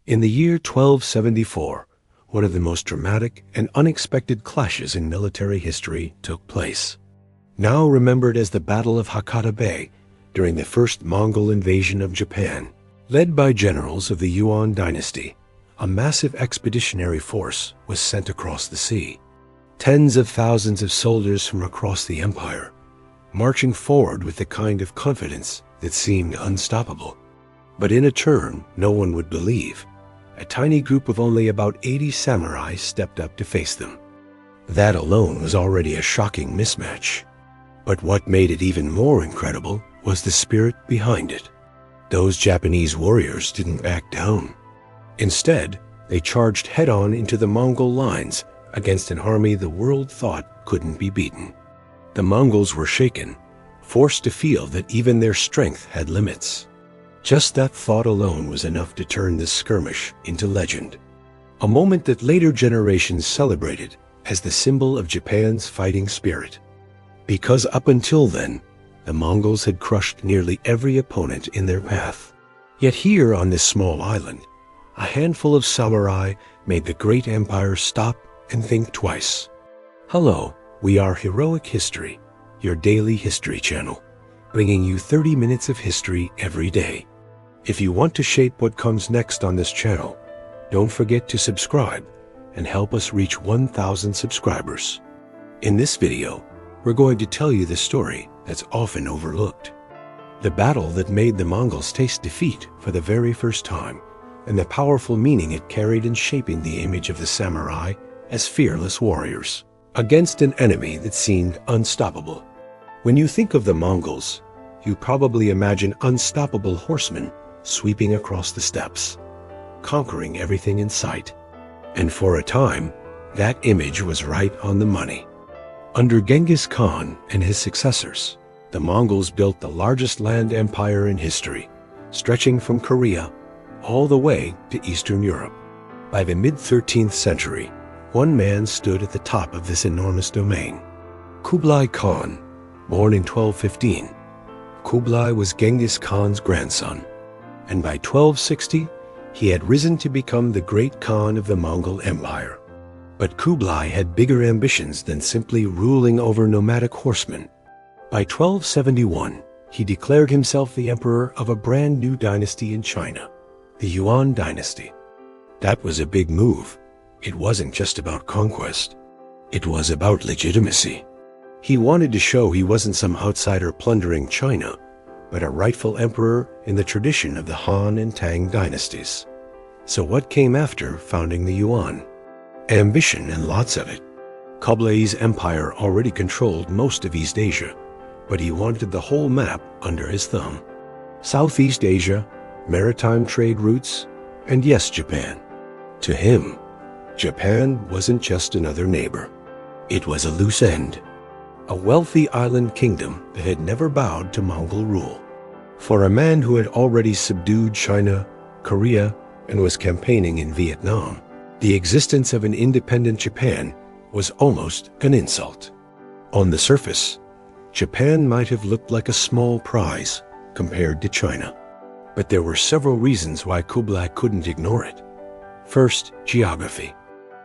In the year 1274, one of the most dramatic and unexpected clashes in military history took place. Now remembered as the Battle of Hakata Bay during the first Mongol invasion of Japan, led by generals of the Yuan dynasty, a massive expeditionary force was sent across the sea. Tens of thousands of soldiers from across the empire, marching forward with the kind of confidence that seemed unstoppable. But in a turn no one would believe, a tiny group of only about 80 samurai stepped up to face them. That alone was already a shocking mismatch. But what made it even more incredible was the spirit behind it. Those Japanese warriors didn't back down. Instead, they charged head-on into the Mongol lines against an army the world thought couldn't be beaten. The Mongols were shaken, forced to feel that even their strength had limits. Just that thought alone was enough to turn this skirmish into legend, a moment that later generations celebrated as the symbol of Japan's fighting spirit. Because up until then, the Mongols had crushed nearly every opponent in their path. Yet here on this small island, a handful of samurai made the great empire stop and think twice. Hello, we are Heroic History, your daily history channel, bringing you 30 minutes of history every day. If you want to shape what comes next on this channel, don't forget to subscribe and help us reach 1,000 subscribers. In this video, we're going to tell you the story that's often overlooked. The battle that made the Mongols taste defeat for the very first time, and the powerful meaning it carried in shaping the image of the samurai as fearless warriors against an enemy that seemed unstoppable. When you think of the Mongols, you probably imagine unstoppable horsemen sweeping across the steppes, conquering everything in sight. And for a time, that image was right on the money. Under Genghis Khan and his successors, the Mongols built the largest land empire in history, stretching from Korea all the way to Eastern Europe. By the mid-13th century, one man stood at the top of this enormous domain. Kublai Khan, born in 1215. Kublai was Genghis Khan's grandson, and by 1260, he had risen to become the great Khan of the Mongol Empire. But Kublai had bigger ambitions than simply ruling over nomadic horsemen. By 1271, he declared himself the emperor of a brand new dynasty in China, the Yuan dynasty. That was a big move. It wasn't just about conquest. It was about legitimacy. He wanted to show he wasn't some outsider plundering China, but a rightful emperor in the tradition of the Han and Tang dynasties. So what came after founding the Yuan? Ambition, and lots of it. Kublai's empire already controlled most of East Asia, but he wanted the whole map under his thumb. Southeast Asia, maritime trade routes, and yes, Japan. To him, Japan wasn't just another neighbor. It was a loose end, a wealthy island kingdom that had never bowed to Mongol rule. For a man who had already subdued China, Korea, and was campaigning in Vietnam, the existence of an independent Japan was almost an insult. On the surface, Japan might have looked like a small prize compared to China. But there were several reasons why Kublai couldn't ignore it. First, geography.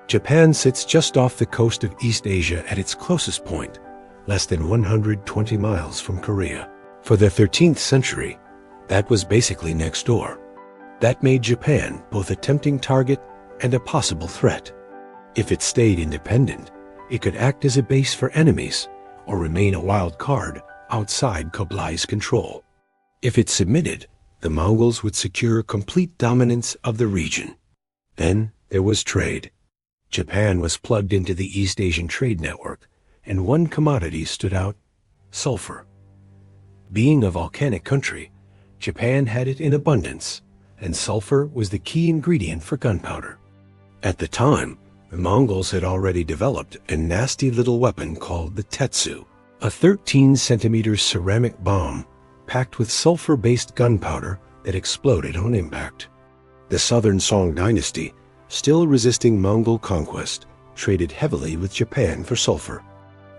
Japan sits just off the coast of East Asia at its closest point, less than 120 miles from Korea. For the 13th century, that was basically next door. That made Japan both a tempting target and a possible threat. If it stayed independent, it could act as a base for enemies or remain a wild card outside Kublai's control. If it submitted, the Mongols would secure complete dominance of the region. Then there was trade. Japan was plugged into the East Asian trade network, and one commodity stood out: sulfur. Being a volcanic country, Japan had it in abundance, and sulfur was the key ingredient for gunpowder. At the time, the Mongols had already developed a nasty little weapon called the tetsu, a 13-centimeter ceramic bomb packed with sulfur-based gunpowder that exploded on impact. The southern Song dynasty, still resisting Mongol conquest, traded heavily with Japan for sulfur.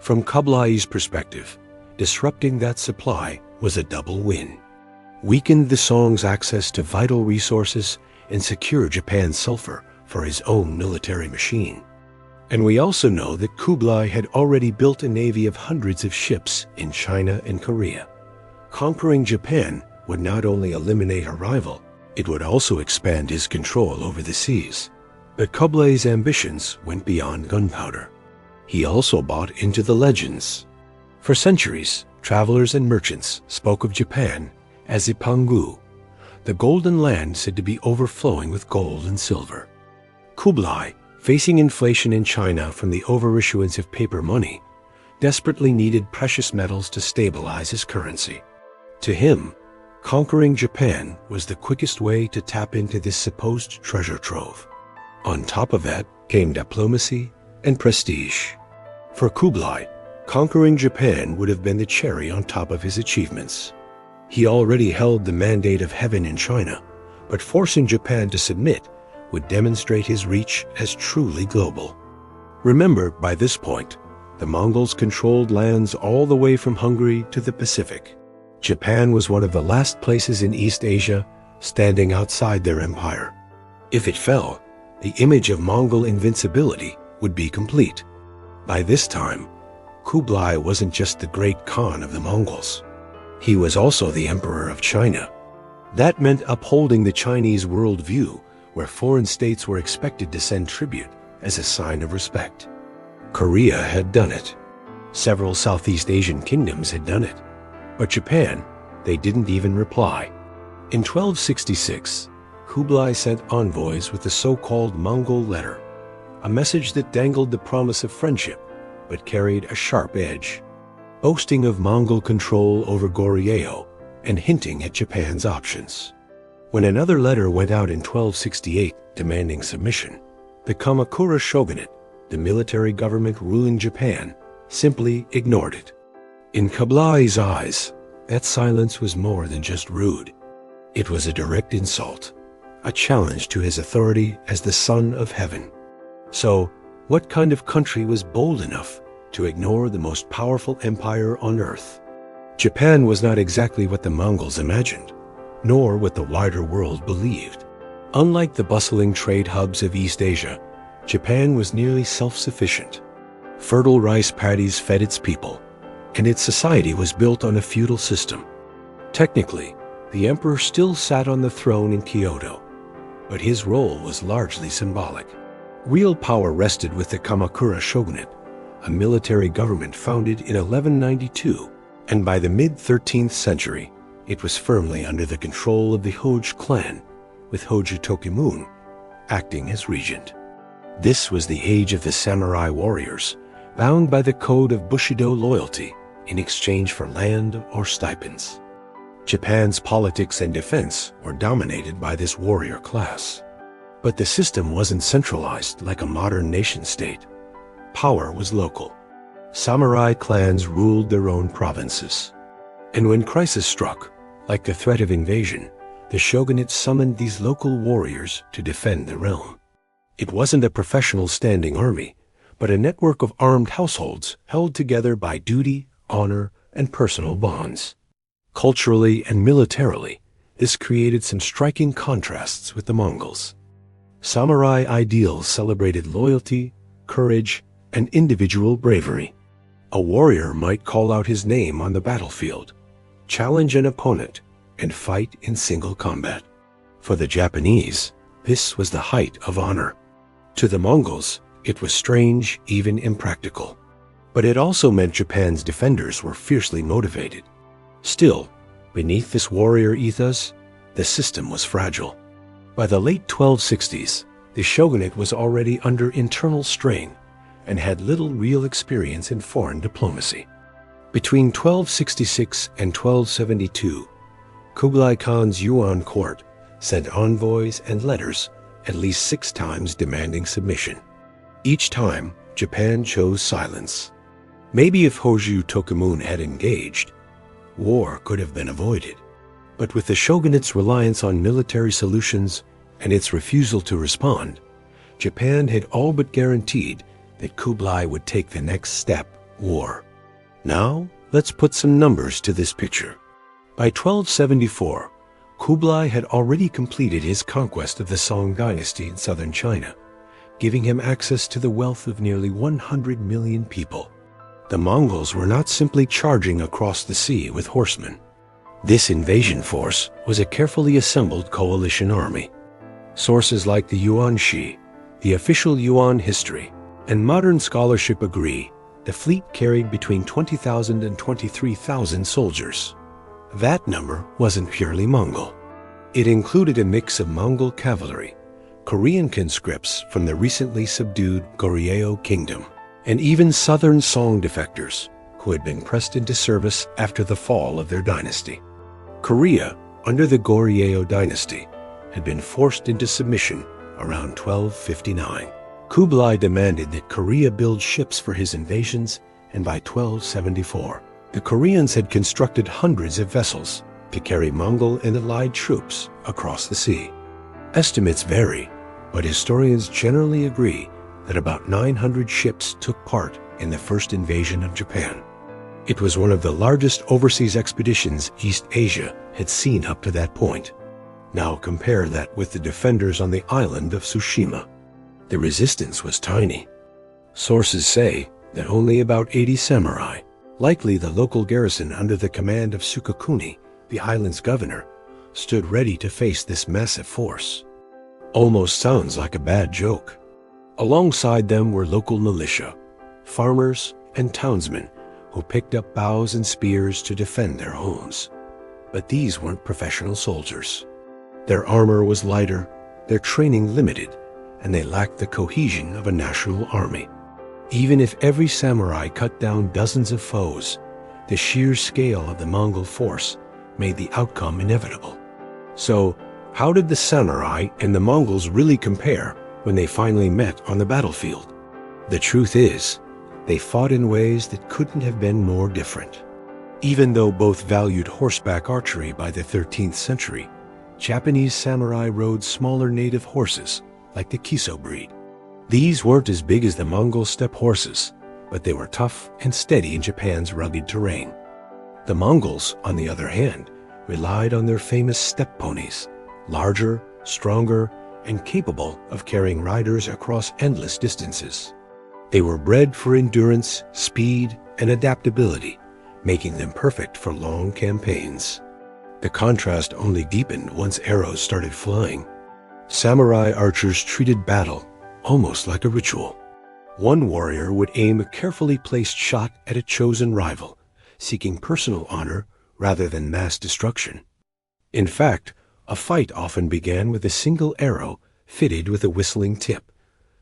From Kublai's perspective, disrupting that supply was a double win. Weakened the Song's access to vital resources and secure Japan's sulfur for his own military machine. And we also know that Kublai had already built a navy of hundreds of ships in China and Korea. Conquering Japan would not only eliminate a rival, it would also expand his control over the seas. But Kublai's ambitions went beyond gunpowder. He also bought into the legends. For centuries, travelers and merchants spoke of Japan as Ipangu, the golden land said to be overflowing with gold and silver. Kublai, facing inflation in China from the overissuance of paper money, desperately needed precious metals to stabilize his currency. To him, conquering Japan was the quickest way to tap into this supposed treasure trove. On top of that came diplomacy and prestige. For Kublai, conquering Japan would have been the cherry on top of his achievements. He already held the mandate of heaven in China, but forcing Japan to submit would demonstrate his reach as truly global. Remember, by this point, the Mongols controlled lands all the way from Hungary to the Pacific. Japan was one of the last places in East Asia standing outside their empire. If it fell, the image of Mongol invincibility would be complete. By this time, Kublai wasn't just the great Khan of the Mongols. He was also the Emperor of China. That meant upholding the Chinese worldview, where foreign states were expected to send tribute as a sign of respect. Korea had done it. Several Southeast Asian kingdoms had done it. But Japan, they didn't even reply. In 1266, Kublai sent envoys with the so-called Mongol letter, a message that dangled the promise of friendship, but carried a sharp edge, boasting of Mongol control over Goryeo and hinting at Japan's options. When another letter went out in 1268 demanding submission, the Kamakura shogunate, the military government ruling Japan, simply ignored it. In Kublai's eyes, that silence was more than just rude. It was a direct insult, a challenge to his authority as the son of heaven. So, what kind of country was bold enough to ignore the most powerful empire on earth? Japan was not exactly what the Mongols imagined, nor what the wider world believed. Unlike the bustling trade hubs of East Asia, Japan was nearly self-sufficient. Fertile rice paddies fed its people, and its society was built on a feudal system. Technically, the emperor still sat on the throne in Kyoto, but his role was largely symbolic. Real power rested with the Kamakura shogunate, a military government founded in 1192, and by the mid-13th century, it was firmly under the control of the Hojo clan, with Hojo Tokimun acting as regent. This was the age of the samurai warriors, bound by the code of Bushido loyalty in exchange for land or stipends. Japan's politics and defense were dominated by this warrior class. But the system wasn't centralized like a modern nation-state. Power was local. Samurai clans ruled their own provinces. And when crisis struck, like the threat of invasion, the shogunate summoned these local warriors to defend the realm. It wasn't a professional standing army, but a network of armed households held together by duty, honor, and personal bonds. Culturally and militarily, this created some striking contrasts with the Mongols. Samurai ideals celebrated loyalty, courage, and individual bravery. A warrior might call out his name on the battlefield, challenge an opponent, and fight in single combat. For the Japanese, this was the height of honor. To the Mongols, it was strange, even impractical. But it also meant Japan's defenders were fiercely motivated. Still, beneath this warrior ethos, the system was fragile. By the late 1260s, the shogunate was already under internal strain and had little real experience in foreign diplomacy. Between 1266 and 1272, Kublai Khan's Yuan court sent envoys and letters at least 6 times demanding submission. Each time, Japan chose silence. Maybe if Hojo Tokimun had engaged, war could have been avoided. But with the shogunate's reliance on military solutions and its refusal to respond, Japan had all but guaranteed that Kublai would take the next step, war. Now, let's put some numbers to this picture. By 1274, Kublai had already completed his conquest of the Song dynasty in southern China, giving him access to the wealth of nearly 100 million people. The Mongols were not simply charging across the sea with horsemen. This invasion force was a carefully assembled coalition army. Sources like the Yuan, the official Yuan history, and modern scholarship agree the fleet carried between 20,000 and 23,000 soldiers. That number wasn't purely Mongol. It included a mix of Mongol cavalry, Korean conscripts from the recently subdued Goryeo kingdom, and even southern Song defectors who had been pressed into service after the fall of their dynasty. Korea, under the Goryeo dynasty, had been forced into submission around 1259. Kublai demanded that Korea build ships for his invasions, and by 1274, the Koreans had constructed hundreds of vessels to carry Mongol and allied troops across the sea. Estimates vary, but historians generally agree that about 900 ships took part in the first invasion of Japan. It was one of the largest overseas expeditions East Asia had seen up to that point. Now compare that with the defenders on the island of Tsushima. The resistance was tiny. Sources say that only about 80 samurai, likely the local garrison under the command of Sukakuni, the island's governor, stood ready to face this massive force. Almost sounds like a bad joke. Alongside them were local militia, farmers, and townsmen who picked up bows and spears to defend their homes. But these weren't professional soldiers. Their armor was lighter, their training limited, and they lacked the cohesion of a national army. Even if every samurai cut down dozens of foes, the sheer scale of the Mongol force made the outcome inevitable. So, how did the samurai and the Mongols really compare when they finally met on the battlefield? The truth is, they fought in ways that couldn't have been more different. Even though both valued horseback archery by the 13th century, Japanese samurai rode smaller native horses like the Kiso breed. These weren't as big as the Mongol steppe horses, but they were tough and steady in Japan's rugged terrain. The Mongols, on the other hand, relied on their famous steppe ponies, larger, stronger, and capable of carrying riders across endless distances. They were bred for endurance, speed, and adaptability, making them perfect for long campaigns. The contrast only deepened once arrows started flying. Samurai archers treated battle almost like a ritual. One warrior would aim a carefully placed shot at a chosen rival, seeking personal honor rather than mass destruction. In fact, a fight often began with a single arrow fitted with a whistling tip,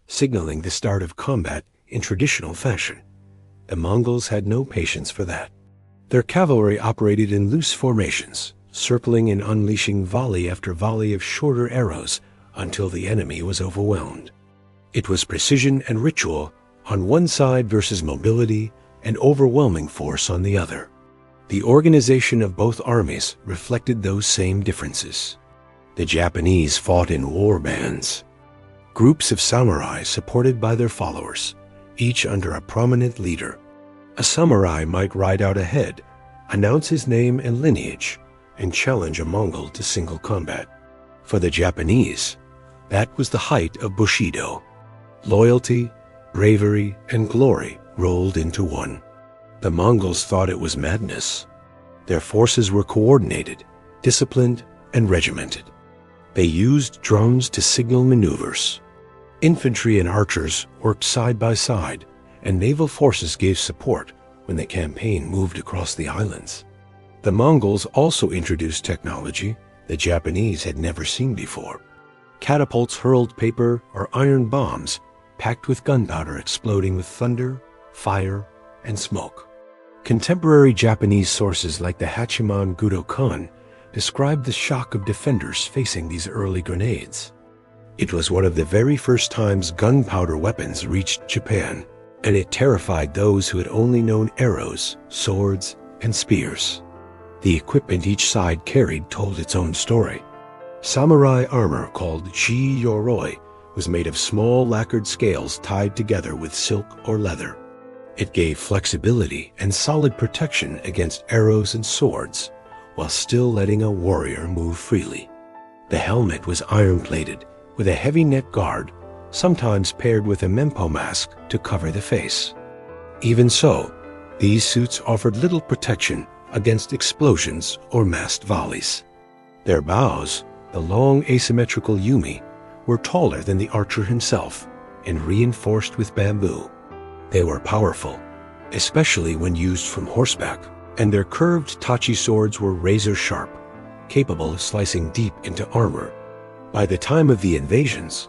signaling the start of combat in traditional fashion. The Mongols had no patience for that. Their cavalry operated in loose formations, circling and unleashing volley after volley of shorter arrows until the enemy was overwhelmed. It was precision and ritual on one side versus mobility and overwhelming force on the other. The organization of both armies reflected those same differences. The Japanese fought in war bands, groups of samurai supported by their followers, each under a prominent leader. A samurai might ride out ahead, announce his name and lineage, and challenge a Mongol to single combat. For the Japanese, that was the height of Bushido. Loyalty, bravery, and glory rolled into one. The Mongols thought it was madness. Their forces were coordinated, disciplined, and regimented. They used drums to signal maneuvers. Infantry and archers worked side by side, and naval forces gave support when the campaign moved across the islands. The Mongols also introduced technology the Japanese had never seen before. Catapults hurled paper or iron bombs packed with gunpowder exploding with thunder, fire, and smoke. Contemporary Japanese sources like the Hachiman Gudokan described the shock of defenders facing these early grenades. It was one of the very first times gunpowder weapons reached Japan, and it terrified those who had only known arrows, swords, and spears. The equipment each side carried told its own story. Samurai armor called ji yoroi was made of small lacquered scales tied together with silk or leather. It gave flexibility and solid protection against arrows and swords, while still letting a warrior move freely. The helmet was iron-plated with a heavy neck guard, sometimes paired with a mempo mask to cover the face. Even so, these suits offered little protection against explosions or massed volleys. Their bows, the long asymmetrical yumi, were taller than the archer himself and reinforced with bamboo. They were powerful, especially when used from horseback, and their curved tachi swords were razor-sharp, capable of slicing deep into armor. By the time of the invasions,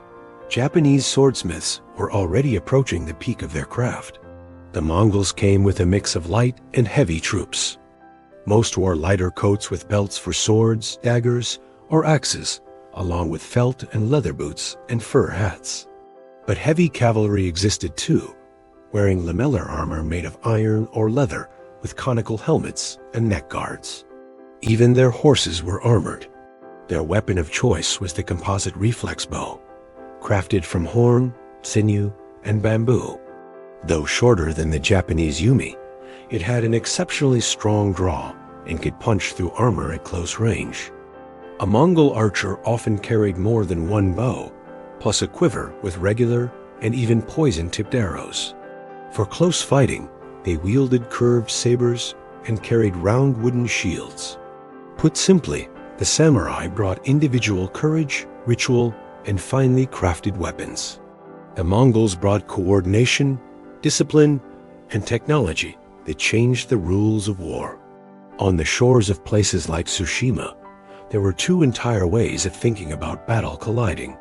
Japanese swordsmiths were already approaching the peak of their craft. The Mongols came with a mix of light and heavy troops. Most wore lighter coats with belts for swords, daggers, or axes, along with felt and leather boots and fur hats. But heavy cavalry existed too, wearing lamellar armor made of iron or leather with conical helmets and neck guards. Even their horses were armored. Their weapon of choice was the composite reflex bow, crafted from horn, sinew, and bamboo. Though shorter than the Japanese yumi, it had an exceptionally strong draw and could punch through armor at close range. A Mongol archer often carried more than one bow, plus a quiver with regular and even poison-tipped arrows. For close fighting, they wielded curved sabers and carried round wooden shields. Put simply, the samurai brought individual courage, ritual, and finely crafted weapons. The Mongols brought coordination, discipline, and technology that changed the rules of war. On the shores of places like Tsushima, there were two entire ways of thinking about battle colliding.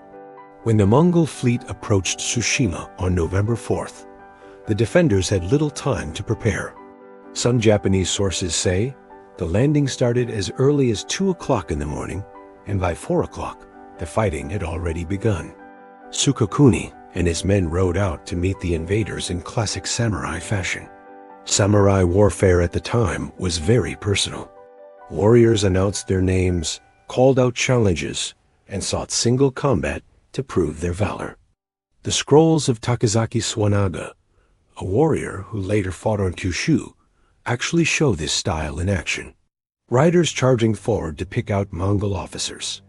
When the Mongol fleet approached Tsushima on November 4th, the defenders had little time to prepare. Some Japanese sources say the landing started as early as 2 o'clock in the morning, and by 4 o'clock, the fighting had already begun. Sukakuni and his men rode out to meet the invaders in classic samurai fashion. Samurai warfare at the time was very personal. Warriors announced their names, called out challenges, and sought single combat to prove their valor. The scrolls of Takazaki Suwanaga, a warrior who later fought on Kyushu, actually show this style in action. Riders charging forward to pick out Mongol officers,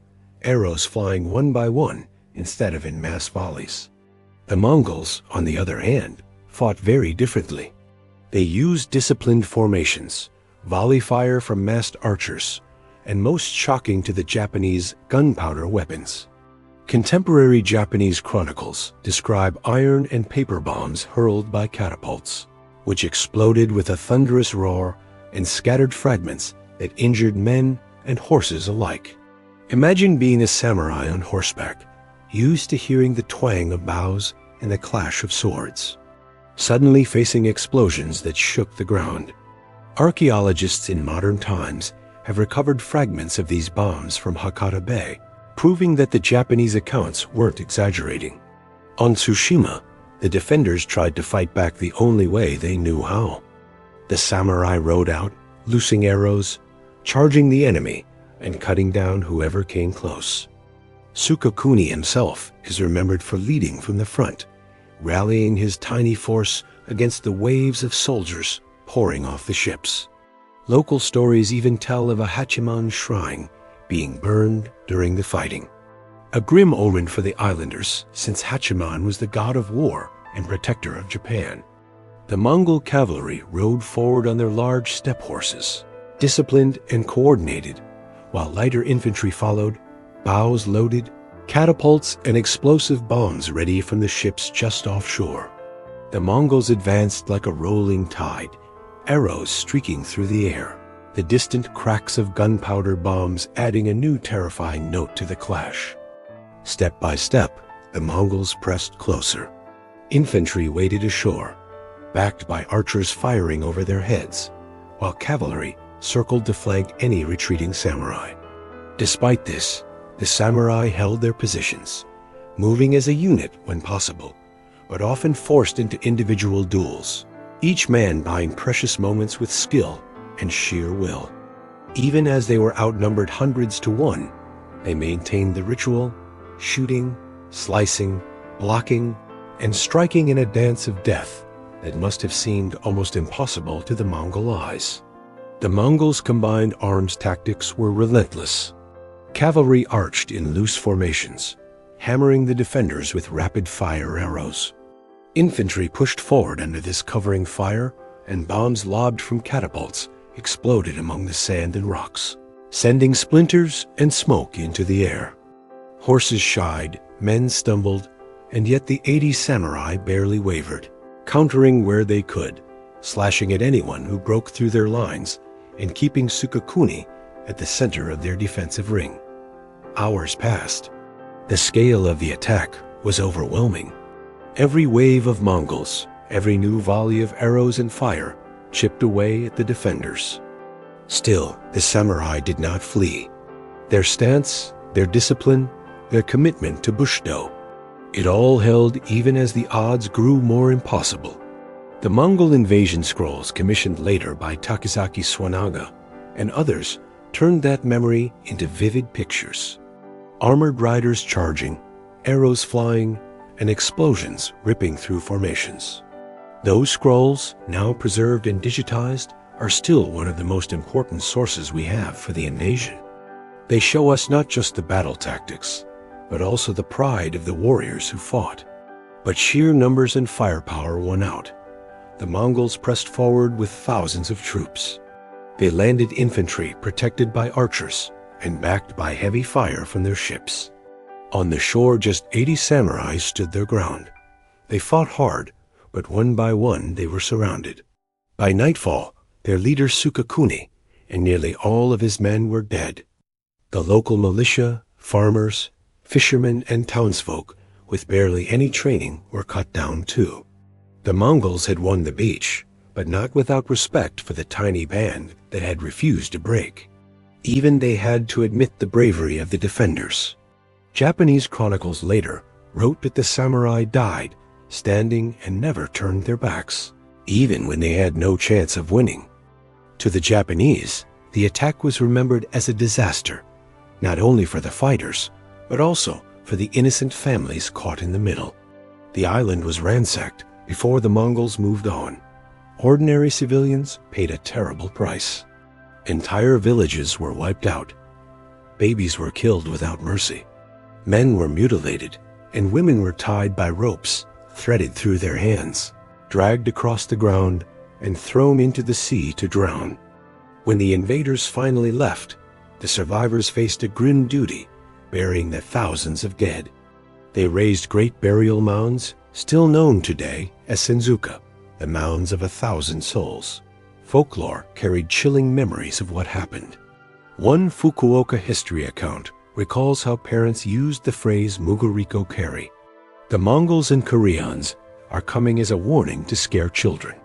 arrows flying one by one instead of in mass volleys. The Mongols, on the other hand, fought very differently. They used disciplined formations, volley fire from massed archers, and most shocking to the Japanese, gunpowder weapons. Contemporary Japanese chronicles describe iron and paper bombs hurled by catapults, which exploded with a thunderous roar and scattered fragments that injured men and horses alike. Imagine being a samurai on horseback, used to hearing the twang of bows and the clash of swords, suddenly facing explosions that shook the ground. Archaeologists in modern times have recovered fragments of these bombs from Hakata Bay, proving that the Japanese accounts weren't exaggerating. On Tsushima, the defenders tried to fight back the only way they knew how. The samurai rode out, loosing arrows, charging the enemy, and cutting down whoever came close. Sukakuni himself is remembered for leading from the front, rallying his tiny force against the waves of soldiers pouring off the ships. Local stories even tell of a Hachiman shrine being burned during the fighting. A grim omen for the islanders, since Hachiman was the god of war and protector of Japan. The Mongol cavalry rode forward on their large steppe horses, disciplined and coordinated, while lighter infantry followed, bows loaded, catapults and explosive bombs ready from the ships just offshore. The Mongols advanced like a rolling tide, arrows streaking through the air, the distant cracks of gunpowder bombs adding a new terrifying note to the clash. Step by step, the Mongols pressed closer. Infantry waded ashore, backed by archers firing over their heads, while cavalry circled to flank any retreating samurai. Despite this, the samurai held their positions, moving as a unit when possible, but often forced into individual duels, each man buying precious moments with skill and sheer will. Even as they were outnumbered hundreds to one, they maintained the ritual, shooting, slicing, blocking, and striking in a dance of death that must have seemed almost impossible to the Mongol eyes. The Mongols' combined arms tactics were relentless. Cavalry arched in loose formations, hammering the defenders with rapid-fire arrows. Infantry pushed forward under this covering fire, and bombs lobbed from catapults exploded among the sand and rocks, sending splinters and smoke into the air. Horses shied, men stumbled, and yet the 80 samurai barely wavered, countering where they could, slashing at anyone who broke through their lines and keeping Sukakuni at the center of their defensive ring. Hours passed. The scale of the attack was overwhelming. Every wave of Mongols, every new volley of arrows and fire chipped away at the defenders. Still, the samurai did not flee. Their stance, their discipline, their commitment to Bushido, it all held even as the odds grew more impossible. The Mongol invasion scrolls commissioned later by Takazaki Suwanaga and others turned that memory into vivid pictures. Armored riders charging, arrows flying, and explosions ripping through formations. Those scrolls, now preserved and digitized, are still one of the most important sources we have for the invasion. They show us not just the battle tactics, but also the pride of the warriors who fought. But sheer numbers and firepower won out. The Mongols pressed forward with thousands of troops. They landed infantry protected by archers and backed by heavy fire from their ships. On the shore, just 80 samurai stood their ground. They fought hard, but one by one they were surrounded. By nightfall, their leader Sukakuni and nearly all of his men were dead. The local militia, farmers, fishermen, and townsfolk with barely any training were cut down too. The Mongols had won the beach, but not without respect for the tiny band that had refused to break. Even they had to admit the bravery of the defenders. Japanese chronicles later wrote that the samurai died standing and never turned their backs, even when they had no chance of winning. To the Japanese, the attack was remembered as a disaster, not only for the fighters, but also for the innocent families caught in the middle. The island was ransacked before the Mongols moved on. Ordinary civilians paid a terrible price. Entire villages were wiped out. Babies were killed without mercy. Men were mutilated, and women were tied by ropes threaded through their hands, dragged across the ground, and thrown into the sea to drown. When the invaders finally left, the survivors faced a grim duty, burying the thousands of dead. They raised great burial mounds, still known today as senzuka, the mounds of 1,000 souls. Folklore carried chilling memories of what happened. One Fukuoka history account recalls how parents used the phrase Muguriko Kari. The Mongols and Koreans are coming as a warning to scare children.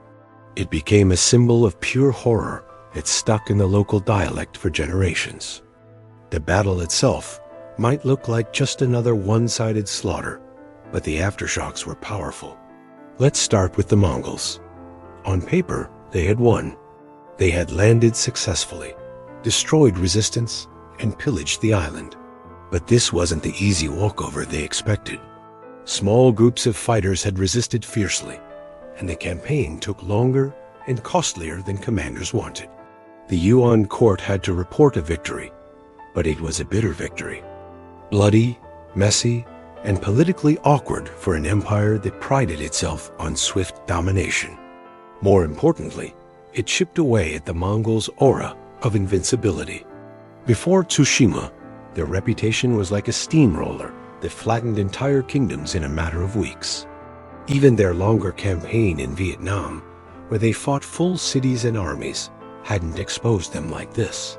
It became a symbol of pure horror that stuck in the local dialect for generations. The battle itself might look like just another one-sided slaughter, but the aftershocks were powerful. Let's start with the Mongols. On paper, they had won. They had landed successfully, destroyed resistance, and pillaged the island. But this wasn't the easy walkover they expected. Small groups of fighters had resisted fiercely, and the campaign took longer and costlier than commanders wanted. The Yuan court had to report a victory, but it was a bitter victory. Bloody, messy, and politically awkward for an empire that prided itself on swift domination. More importantly, it chipped away at the Mongols' aura of invincibility. Before Tsushima, their reputation was like a steamroller that flattened entire kingdoms in a matter of weeks. Even their longer campaign in Vietnam, where they fought full cities and armies, hadn't exposed them like this.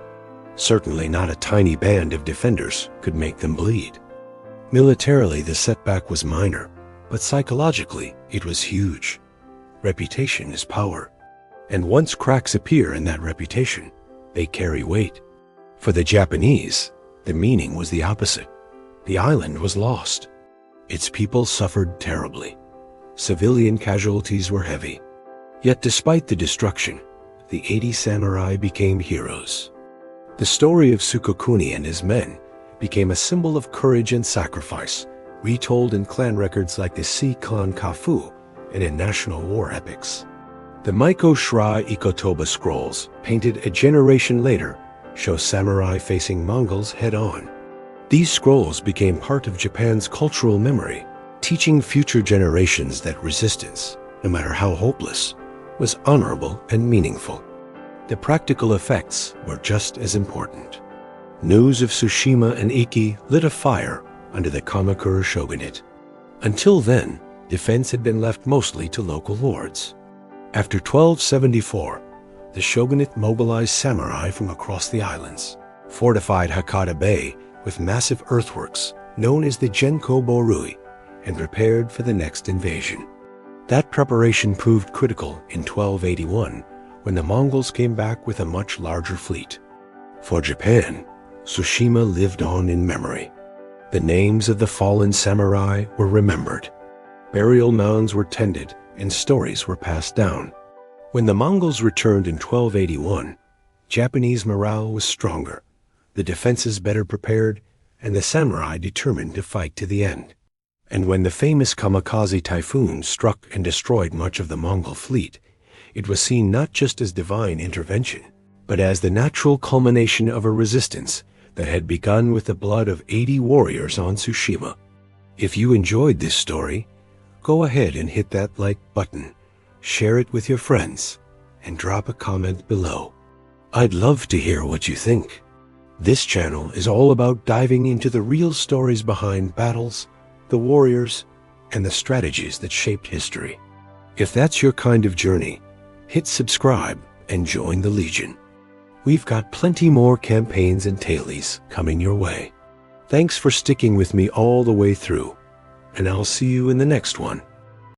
Certainly not a tiny band of defenders could make them bleed. Militarily, the setback was minor, but psychologically, it was huge. Reputation is power, and once cracks appear in that reputation, they carry weight. For the Japanese, the meaning was the opposite. The island was lost. Its people suffered terribly. Civilian casualties were heavy. Yet despite the destruction, the 80 samurai became heroes. The story of Sukakuni and his men became a symbol of courage and sacrifice, retold in clan records like the Si Clan Kafu and in national war epics. The Maiko Shirai Ikotoba scrolls, painted a generation later, show samurai facing Mongols head-on. These scrolls became part of Japan's cultural memory, teaching future generations that resistance, no matter how hopeless, was honorable and meaningful. The practical effects were just as important. News of Tsushima and Iki lit a fire under the Kamakura shogunate. Until then, defense had been left mostly to local lords. After 1274, the shogunate mobilized samurai from across the islands, fortified Hakata Bay with massive earthworks known as the Genko Borui, and prepared for the next invasion. That preparation proved critical in 1281, when the Mongols came back with a much larger fleet. For Japan, Tsushima lived on in memory. The names of the fallen samurai were remembered. Burial mounds were tended, and stories were passed down. When the Mongols returned in 1281, Japanese morale was stronger, the defenses better prepared, and the samurai determined to fight to the end. And when the famous kamikaze typhoon struck and destroyed much of the Mongol fleet, it was seen not just as divine intervention, but as the natural culmination of a resistance that had begun with the blood of 80 warriors on Tsushima. If you enjoyed this story, go ahead and hit that like button, share it with your friends, and drop a comment below. I'd love to hear what you think. This channel is all about diving into the real stories behind battles, the warriors, and the strategies that shaped history. If that's your kind of journey, hit subscribe and join the Legion. We've got plenty more campaigns and tailies coming your way. Thanks for sticking with me all the way through, and I'll see you in the next one.